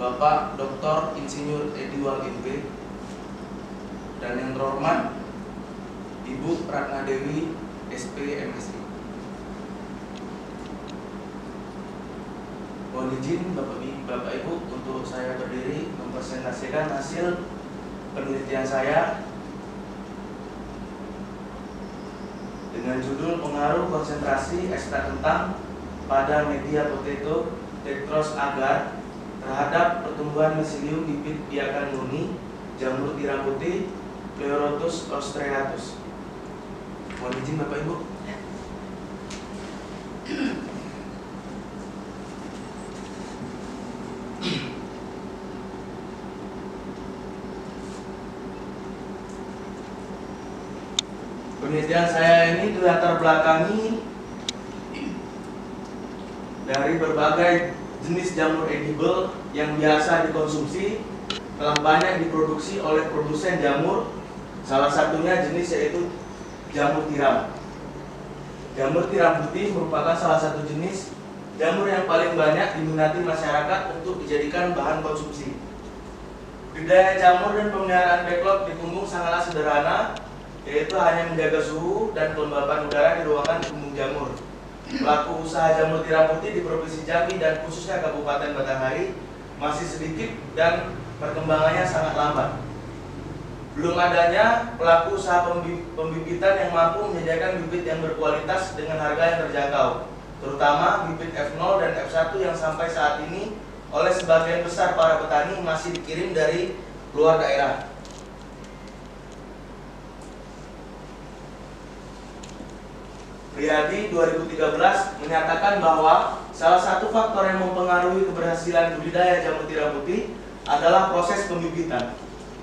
Bapak Dr. Insinyur Ediwal MP, dan yang terhormat Ibu Ratna Dewi SP MSI. Mohon izin Bapak Ibu untuk saya berdiri mempresentasikan hasil penelitian saya dengan judul pengaruh konsentrasi ekstrak kentang pada media potato dextrose agar terhadap pertumbuhan miselium bibit biakan murni jamur tiram putih Pleurotus ostreatus. Mohon izin Bapak Ibu. Penelitian saya ini dilatar belakangi dari berbagai jenis jamur edible yang biasa dikonsumsi telah banyak diproduksi oleh produsen jamur. Salah satunya jenis yaitu jamur tiram. Jamur tiram putih merupakan salah satu jenis jamur yang paling banyak diminati masyarakat untuk dijadikan bahan konsumsi. Budidaya jamur dan pemeliharaan backlog di punggung sangatlah sederhana, yaitu hanya menjaga suhu dan kelembapan udara di ruangan punggung jamur. Pelaku usaha jamur tiram putih di Provinsi Jambi dan khususnya Kabupaten Batanghari masih sedikit dan perkembangannya sangat lambat. Belum adanya pelaku usaha pembibitan yang mampu menyediakan bibit yang berkualitas dengan harga yang terjangkau, terutama bibit F0 dan F1 yang sampai saat ini oleh sebagian besar para petani masih dikirim dari luar daerah. Priyadi 2013 menyatakan bahwa salah satu faktor yang mempengaruhi keberhasilan budidaya jamur tiram putih adalah proses pembibitan.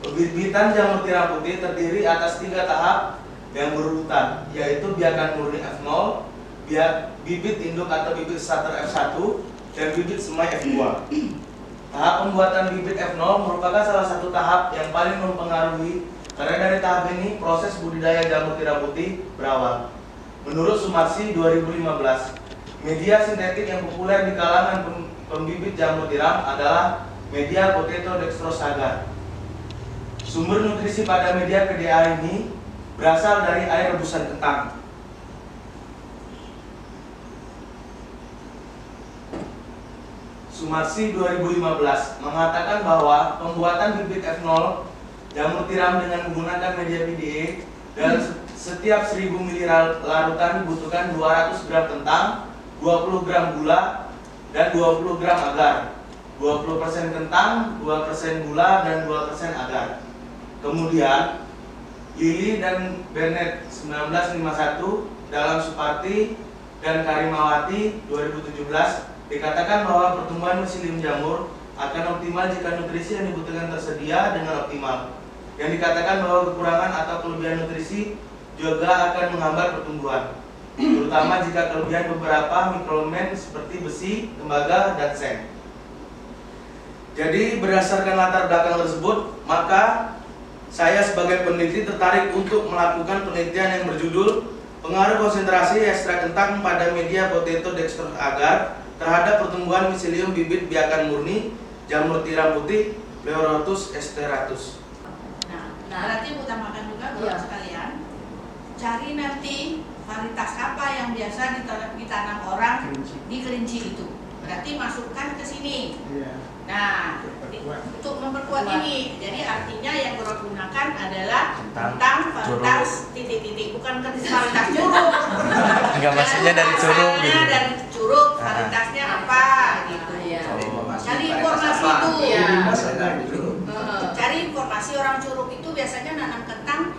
Pembibitan jamur tiram putih terdiri atas 3 tahap yang berurutan, yaitu biakan murni F0, bibit induk atau bibit starter F1, dan bibit semai F2. Tahap pembuatan bibit F0 merupakan salah satu tahap yang paling mempengaruhi karena dari tahap ini proses budidaya jamur tiram putih berawal. Menurut Sumarsi 2015, media sintetik yang populer di kalangan pembibit jamur tiram adalah media potato dextrose agar. Sumber nutrisi pada media PDA ini berasal dari air rebusan kentang. Sumarsi 2015 mengatakan bahwa pembuatan bibit F0 jamur tiram dengan menggunakan media PDA dan setiap 1000 ml larutan dibutuhkan 200 gram kentang, 20 gram gula, dan 20 gram agar. 20% kentang, 2% gula, dan 2% agar. Kemudian, Lili dan Bennett 1951 dalam Suparti dan Karimawati 2017 dikatakan bahwa pertumbuhan miselium jamur akan optimal jika nutrisi yang dibutuhkan tersedia dengan optimal. Yang dikatakan bahwa kekurangan atau kelebihan nutrisi juga akan menghambat pertumbuhan, terutama jika kelebihan beberapa mikroelemen seperti besi, tembaga, dan seng. Jadi berdasarkan latar belakang tersebut, maka saya sebagai peneliti tertarik untuk melakukan penelitian yang berjudul pengaruh konsentrasi ekstrak kentang pada media potato dextrose agar terhadap pertumbuhan miselium bibit biakan murni jamur tiram putih Pleurotus ostreatus. Nah, berarti utamakan juga buat sekalian, cari nanti varietas apa yang biasa ditanam orang di kelinci itu. Berarti masukkan ke sini. Nah, untuk memperkuat ini, jadi artinya yang Bro gunakan adalah tentang varietas titik-titik, bukan varietas curug. Enggak, maksudnya dari curug gitu. Dari curug, varietasnya apa gitu. Cari informasi itu. Cari informasi orang curug itu biasanya nanam kentang,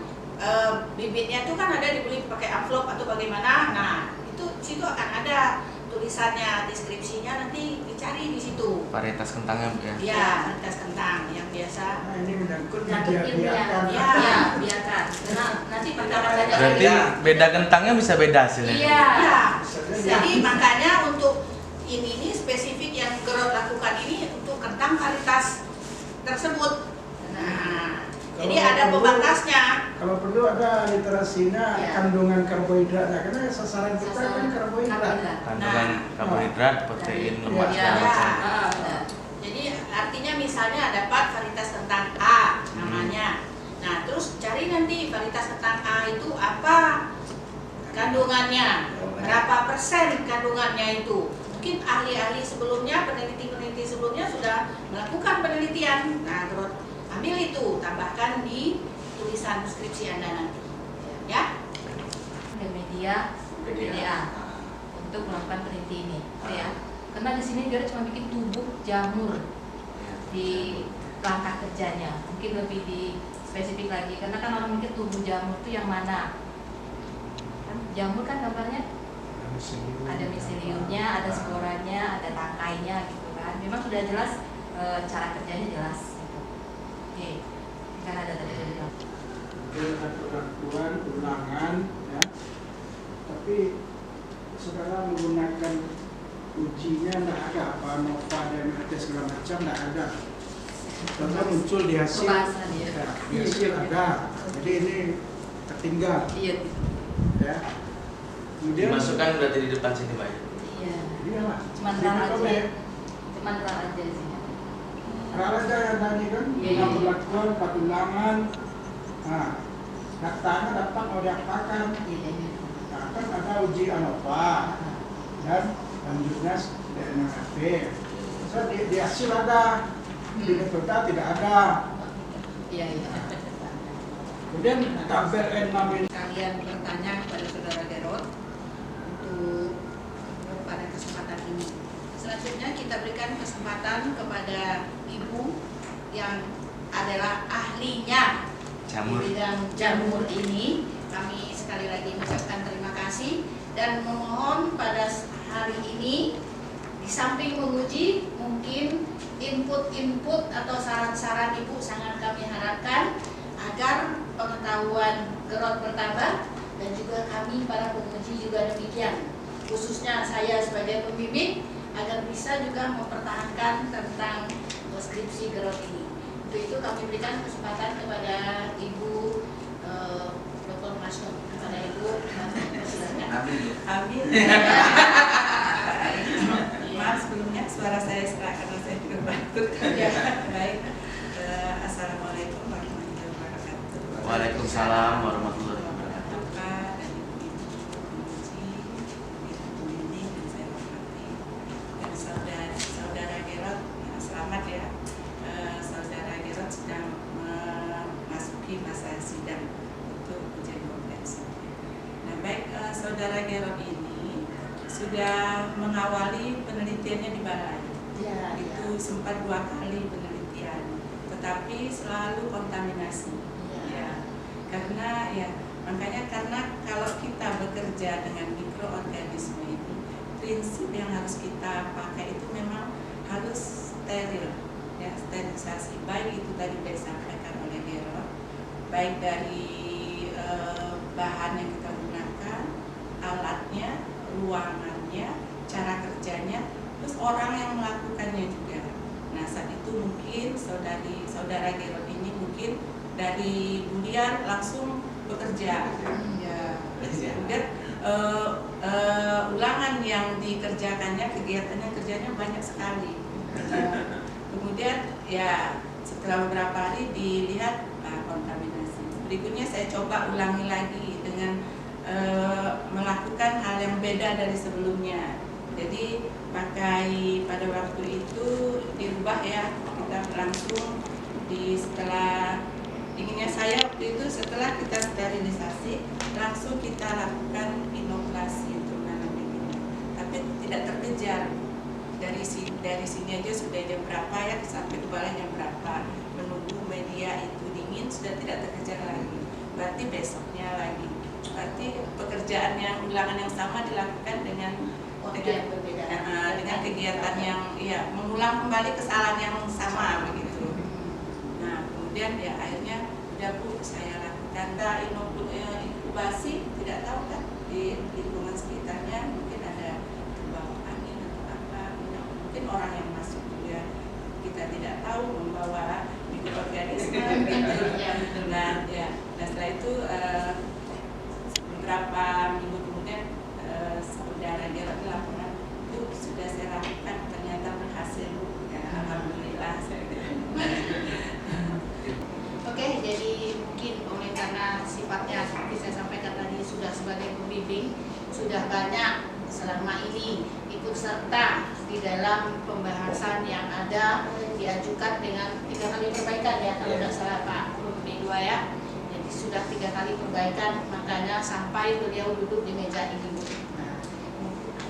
bibitnya itu kan ada dibeli pakai amplop atau bagaimana. Nah, itu situ akan ada tulisannya, deskripsinya, nanti dicari di situ. Varietas kentangnya Bu ya? Iya, varietas kentang yang biasa. Nah, ini menyangkut media biakan. Iya, biakan. Nah, nanti pertama saja. Berarti beda kentangnya bisa beda hasilnya? Iya. Jadi makanya untuk ini spesifik yang Gerot lakukan ini untuk kentang varietas tersebut. Nah, jadi ada pembatasnya. Kalau perlu ada literasinya, kandungan karbohidratnya, karena sasaran kita kan karbohidrat. Kandungan karbohidrat, protein, lemak Ya. segala macam. Jadi artinya misalnya dapat varietas kentang A namanya. Nah, terus cari nanti varietas kentang A itu apa kandungannya, berapa persen kandungannya itu. Mungkin ahli-ahli sebelumnya, peneliti-peneliti sebelumnya sudah melakukan penelitian. Nah, terus ambil itu, tambahkan di tulisan skripsi Anda nanti. Ya? Ada media PDA untuk melakukan peneliti ini, ya. Karena di sini dia cuma bikin tubuh jamur di langkah kerjanya. Mungkin lebih di spesifik lagi, karena kan orang mikir tubuh jamur itu yang mana? Kan jamur kan gambarnya ada miseliumnya, ada sporanya, ada tangkainya gitu kan. Memang sudah jelas cara kerjanya jelas gitu. Oke, kan ada tadi bilang. Aturan ulangan, ya. Tapi saudara menggunakan ujinya tidak ada apa nova dan segala macam tidak ada. Karena muncul di hasil, Pembahasan, ya. ya, di hasil ada. Jadi ini tertinggal, Iya, ya. Kemudian Dimasukkan berarti di depan sini Pak. iya. iya lah. Cuman Di ral PKB. aja, cuman ral aja sih. Ral aja yang tadi kan, Iya, iya. perlakuan, ulangan. Nah, datanya dapat mau diapakan. Iya, iya. Nah, kan ada uji ANOVA dan lanjutnya DNAP. So, di hasil ada, di metode tidak ada. Iya, iya. Kemudian tabel N6 ini Kalian bertanya kepada Saudara Gerot untuk pada kesempatan ini. Selanjutnya kita berikan kesempatan kepada Ibu yang adalah ahlinya Jamur. di bidang jamur ini. Kami sekali lagi mengucapkan terima kasih dan memohon pada hari ini di samping menguji, mungkin input-input atau saran-saran Ibu sangat kami harapkan agar pengetahuan Gerot bertambah dan juga kami para penguji juga demikian. Khususnya saya sebagai pembimbing agar bisa juga mempertahankan tentang skripsi Gerot ini. Untuk itu kami berikan kesempatan kepada Ibu Dr. Masno, kepada Ibu. Silakan. Amin. Maaf sebelumnya suara saya serak karena saya juga batuk. Ya. Baik. Assalamualaikum warahmatullahi wabarakatuh. Waalaikumsalam warahmatullahi wabarakatuh. Bapak dan Ibu penguji, Ibu pembimbing yang saya hormati, dan saudara Gerot, selamat ya. Saudara Gerot sedang memasuki masa sidang untuk ujian kompetensi. Nah, baik, saudara Gerot ini sudah mengawali penelitiannya di Balai. Ya, Itu sempat 2 kali penelitian, tetapi selalu kontaminasi. Ya, karena ya makanya karena kalau kita bekerja dengan mikroorganisme ini, prinsip yang harus kita pakai itu memang harus steril, ya, sterilisasi. Baik itu tadi disampaikan oleh Gerot, baik dari bahan yang kita gunakan, alatnya, ruangannya, cara kerjanya, terus orang yang melakukannya juga. Nah, saat itu mungkin saudara Gerot ini mungkin dari Buliar langsung bekerja. Ya, kemudian ulangan yang dikerjakannya, kerjanya banyak sekali. Kemudian ya setelah beberapa hari dilihat kontaminasi. Berikutnya saya coba ulangi lagi dengan melakukan hal yang beda dari sebelumnya. Jadi pakai pada waktu itu dirubah ya, kita langsung setelah inginnya saya waktu itu setelah kita sterilisasi langsung kita lakukan inokulasi untuk menanam bibitnya. Tapi tidak terkejar dari sini aja sudah jam berapa ya sampai ke balai jam berapa, menunggu media itu dingin sudah tidak terkejar lagi. Berarti besoknya lagi. Berarti pekerjaan yang ulangan yang sama dilakukan dengan yang berbeda. Dengan kegiatan yang ya mengulang kembali kesalahan yang sama begitu. Nah, kemudian ya akhirnya udah Bu saya lakukan inkubasi, tidak tahu kan di lingkungan sekitarnya mungkin ada bau angin atau apa, mungkin orang yang masuk juga kita tidak tahu membawa mikroorganisme gitu. Nah, ya, setelah itu beberapa minggu kemudian saudara Gerot laporan, Bu sudah saya lakukan ternyata berhasil Bu. Ya, alhamdulillah saya di dalam pembahasan yang ada diajukan dengan 3 kali perbaikan ya kalau tidak salah Pak B2 ya. Jadi sudah 3 kali perbaikan, makanya sampai beliau duduk di meja ini. Nah,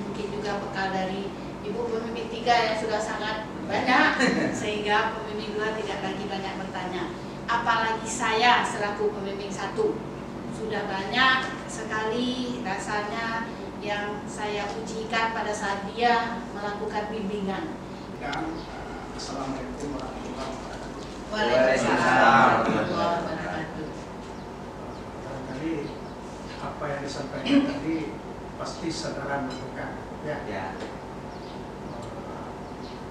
mungkin juga bekal dari Ibu pembimbing 3 yang sudah sangat banyak sehingga pembimbing 2 tidak lagi banyak bertanya. Apalagi saya selaku pembimbing 1 sudah banyak sekali rasanya yang saya ujikan pada saat dia melakukan bimbingan. Dan Assalamualaikum warahmatullahi wabarakatuh. Waalaikumsalam warahmatullahi wabarakatuh. Barangkali apa yang disampaikan tadi pasti saudara mendengar, ya. Ya.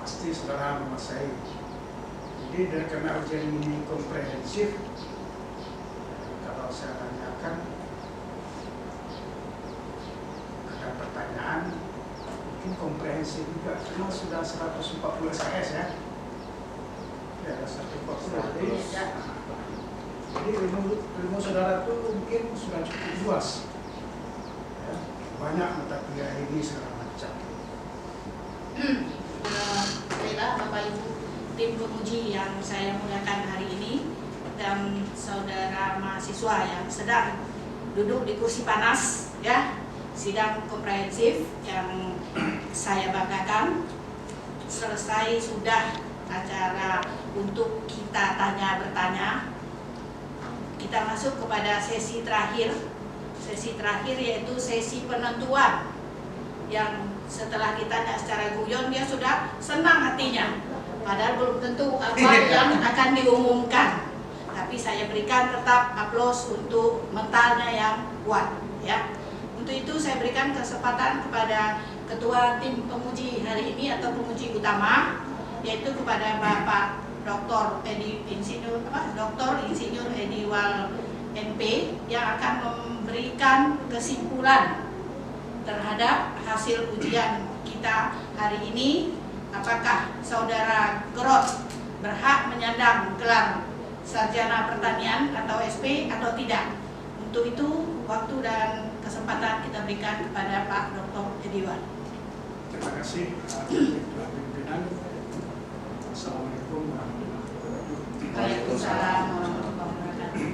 Pasti saudara menguasai. Jadi dari karena ujian ini komprehensif, kalau saya tanyakan ada pertanyaan mungkin komprehensif juga, karena sudah 140 SKS ya. Ya, 140. Jadi ilmu saudara itu mungkin sudah cukup luas. Ya, banyak mata kuliah ini segala macam. Baiklah Bapak Ibu tim penguji yang saya muliakan hari ini dan saudara mahasiswa yang sedang duduk di kursi panas ya, sidang komprehensif yang saya banggakan. Selesai sudah acara untuk kita tanya bertanya. Kita masuk kepada sesi terakhir. Sesi terakhir yaitu sesi penentuan, yang setelah ditanya secara guyon dia sudah senang hatinya, padahal belum tentu apa yang akan diumumkan, tapi saya berikan tetap aplaus untuk mentalnya yang kuat ya. Untuk itu saya berikan kesempatan kepada ketua tim penguji hari ini atau penguji utama, yaitu kepada Bapak Dr. Insinyur Ediwal MP yang akan memberikan kesimpulan terhadap hasil ujian kita hari ini. Apakah saudara Gerot berhak menyandang gelar sarjana pertanian atau SP atau tidak? Untuk itu waktu dan kesempatan kita berikan kepada Pak Dr. Ediwal. Terima kasih Ketua Pimpinan. Assalamualaikum warahmatullahi wabarakatuh. Waalaikumsalam warahmatullahi wabarakatuh.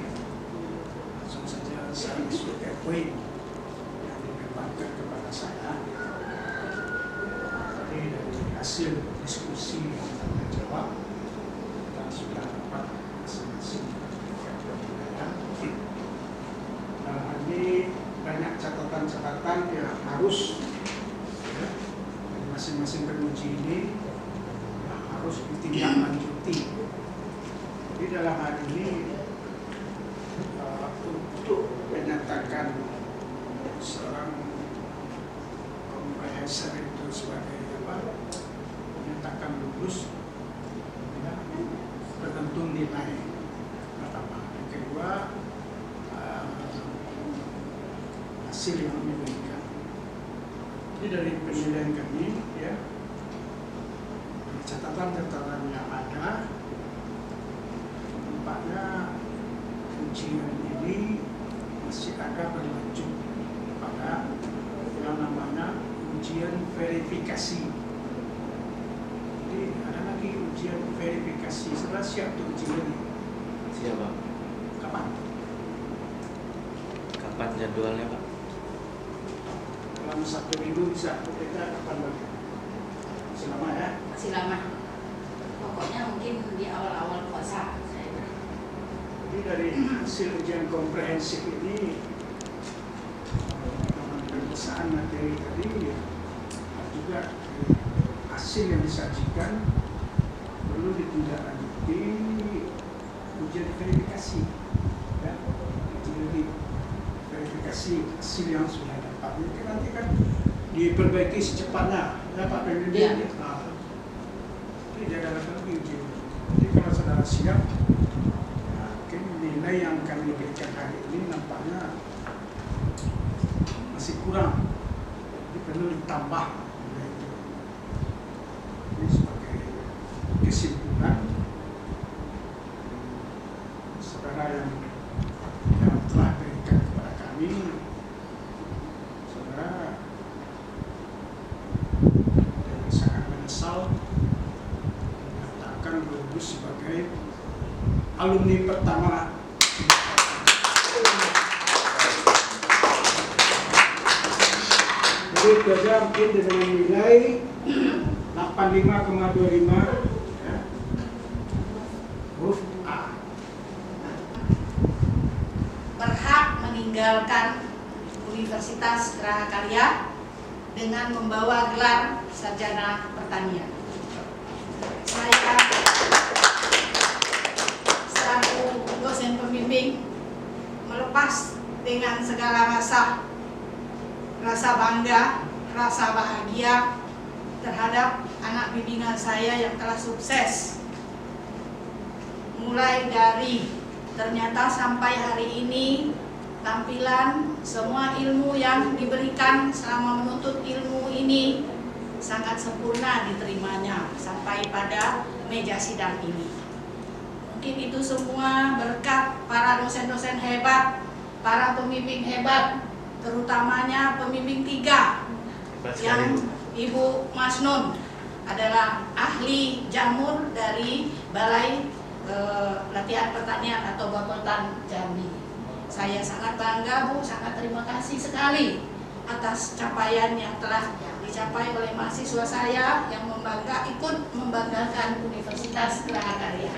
Langsung saja saya sebagai poin yang dikembangkan kepada saya. Tadi dari hasil diskusi yang tanya jawab dan sudah dapat masing-masing penilaian. Dalam hal ini banyak catatan-catatan yang harus ya, dari masing-masing penguji ini yang harus ditindaklanjuti. Jadi dalam hal ini untuk menyatakan seorang komprehensor itu sebagai apa, menyatakan lulus ya, tergantung nilai pertama. Yang kedua hasil yang diberikan. Jadi dari penilaian kami ya, catatan-catatan yang ada, nampaknya ujian ini masih ada berlanjut pada yang namanya ujian verifikasi. Jadi ada lagi ujian verifikasi. Setelah siap untuk ujian ini. Siapa? Kapan? Kapan jadwalnya Pak? Dalam 1 minggu bisa kita kapan lagi? Masih lama ya? Masih lama. Pokoknya mungkin di awal-awal puasa. Jadi dari hasil ujian komprehensif ini, pemeriksaan materi tadi ya, juga hasil yang disajikan perlu ditindaklanjuti ujian verifikasi, ya, jadi verifikasi hasil yang sudah dapat. Mungkin nanti kan diperbaiki secepatnya, ya Pak Pembimbing. Ya. Nah, jadi jangan lagi ujian. Jadi kalau saudara siap, nilai yang kami berikan hari ini nampaknya masih kurang, jadi perlu ditambah nilai itu. Ini sebagai kesimpulan, saudara yang telah berikan kepada kami, saudara dengan sangat akan lulus sebagai alumni pertama. Jadi itu aja mungkin dengan nilai 85,25 ya. Huruf A. Berhak meninggalkan Universitas Geraha Karya dengan membawa gelar sarjana pertanian. Saya selaku dosen pembimbing melepas dengan segala rasa bangga, rasa bahagia terhadap anak bimbingan saya yang telah sukses. Mulai dari ternyata sampai hari ini tampilan semua ilmu yang diberikan selama menuntut ilmu ini sangat sempurna diterimanya sampai pada meja sidang ini. Mungkin itu semua berkat para dosen-dosen hebat, para pembimbing hebat, terutamanya pembimbing 3 yang Ibu Mas Nun adalah ahli jamur dari Balai Latihan Pertanian atau Bapeten Jambi. Saya sangat bangga Bu, sangat terima kasih sekali atas capaian yang telah dicapai oleh mahasiswa saya yang ikut membanggakan Universitas Geraha Karya,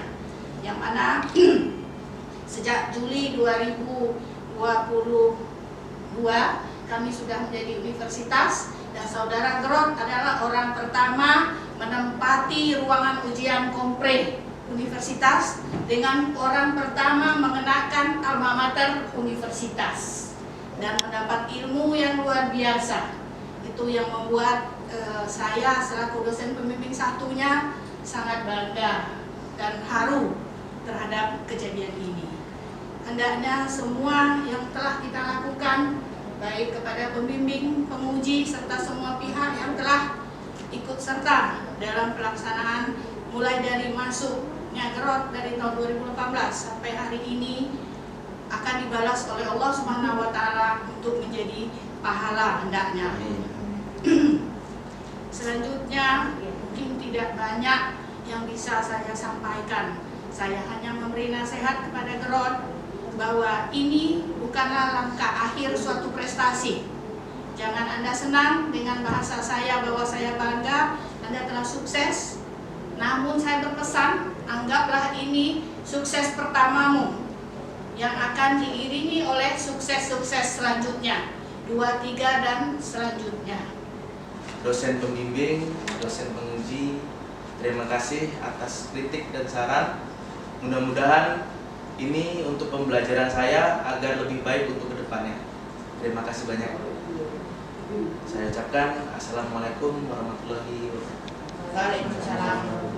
yang mana sejak Juli 2022 kami sudah menjadi universitas dan saudara Gerot adalah orang pertama menempati ruangan ujian kompre universitas dengan orang pertama mengenakan alma mater universitas dan mendapat ilmu yang luar biasa. Itu yang membuat saya selaku dosen pembimbing satunya sangat bangga dan haru terhadap kejadian ini. Hendaknya semua yang telah kita lakukan, baik kepada pembimbing, penguji, serta semua pihak yang telah ikut serta dalam pelaksanaan mulai dari masuknya Gerot dari tahun 2018 sampai hari ini akan dibalas oleh Allah Subhanahu wa Ta'ala untuk menjadi pahala hendaknya. Selanjutnya mungkin tidak banyak yang bisa saya sampaikan. Saya hanya memberi nasihat kepada Gerot bahwa ini bukanlah langkah akhir suatu prestasi. Jangan Anda senang dengan bahasa saya bahwa saya bangga Anda telah sukses. Namun saya berpesan, anggaplah ini sukses pertamamu yang akan diiringi oleh sukses-sukses selanjutnya, 2, 3 dan selanjutnya. Dosen pembimbing, dosen penguji, terima kasih atas kritik dan saran. Mudah-mudahan ini untuk pembelajaran saya agar lebih baik untuk kedepannya. Terima kasih banyak. Saya ucapkan Assalamualaikum warahmatullahi wabarakatuh. Waalaikumsalam.